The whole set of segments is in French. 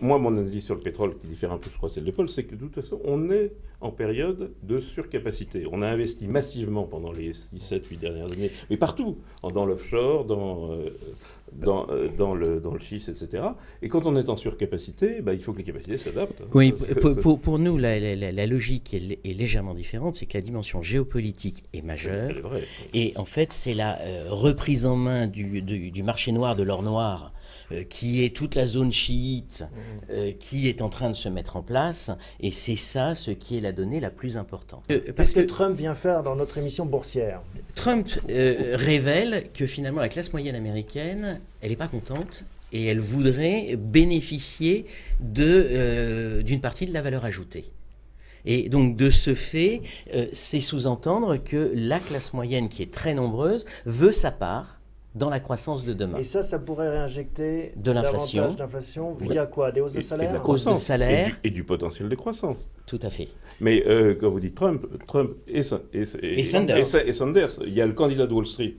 Moi, mon analyse sur le pétrole, qui diffère un peu, je crois, celle de Paul, c'est que de toute façon, on est en période de surcapacité. On a investi massivement pendant les 6, 7, 8 dernières années, mais partout, dans l'offshore, dans le schiste, etc. Et quand on est en surcapacité, il faut que les capacités s'adaptent. Oui, pour nous, la logique est légèrement différente, c'est que la dimension géopolitique est majeure. Elle est vraie. Et en fait, c'est la reprise en main du marché noir, de l'or noir, qui est toute la zone chiite, qui est en train de se mettre en place, et c'est ça ce qui est la donnée la plus importante. Parce que Trump vient faire dans notre émission boursière. Trump révèle que finalement la classe moyenne américaine, elle n'est pas contente, et elle voudrait bénéficier d'une partie de la valeur ajoutée. Et donc de ce fait, c'est sous-entendre que la classe moyenne, qui est très nombreuse, veut sa part dans la croissance de demain. Et ça pourrait réinjecter de l'inflation. Davantage d'inflation via quoi? Des hausses de salaire? Et de la croissance. Hausse de salaire. Et du potentiel de croissance. Tout à fait. Mais quand vous dites Trump et Sanders, il y a le candidat de Wall Street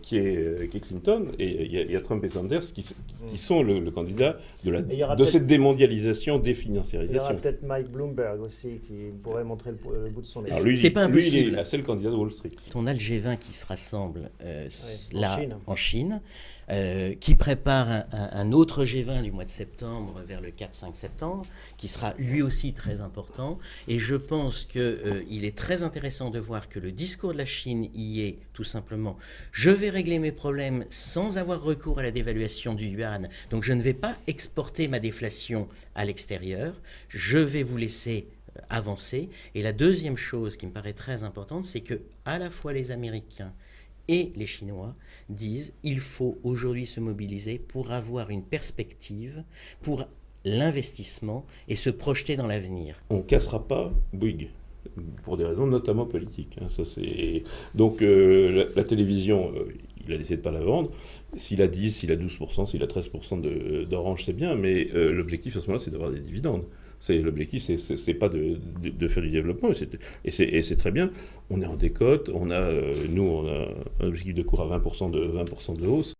qui est Clinton, et il y a Trump et Sanders qui sont le candidat de cette démondialisation, définanciarisation. Il y aura peut-être Mike Bloomberg aussi qui pourrait montrer le bout de son nez. Alors c'est pas impossible. C'est le candidat de Wall Street. On a le G20 qui se rassemble en Chine, qui prépare un autre G20 du mois de septembre vers le 4-5 septembre, qui sera lui aussi très important. Et je pense qu'il est très intéressant de voir que le discours de la Chine y est tout simplement: je vais régler mes problèmes sans avoir recours à la dévaluation du yuan, donc je ne vais pas exporter ma déflation à l'extérieur, je vais vous laisser avancer. Et la deuxième chose qui me paraît très importante, c'est que à la fois les Américains et les Chinois disent il faut aujourd'hui se mobiliser pour avoir une perspective, pour l'investissement et se projeter dans l'avenir. On ne cassera pas Bouygues, pour des raisons notamment politiques. Donc la télévision, il a décidé de ne pas la vendre. S'il a 10, s'il a 12%, s'il a 13% d'Orange, c'est bien, mais l'objectif à ce moment-là, c'est d'avoir des dividendes. L'objectif, c'est pas de faire du développement, et c'est très bien. On est en décote, nous on a un objectif de cours à 20% de hausse.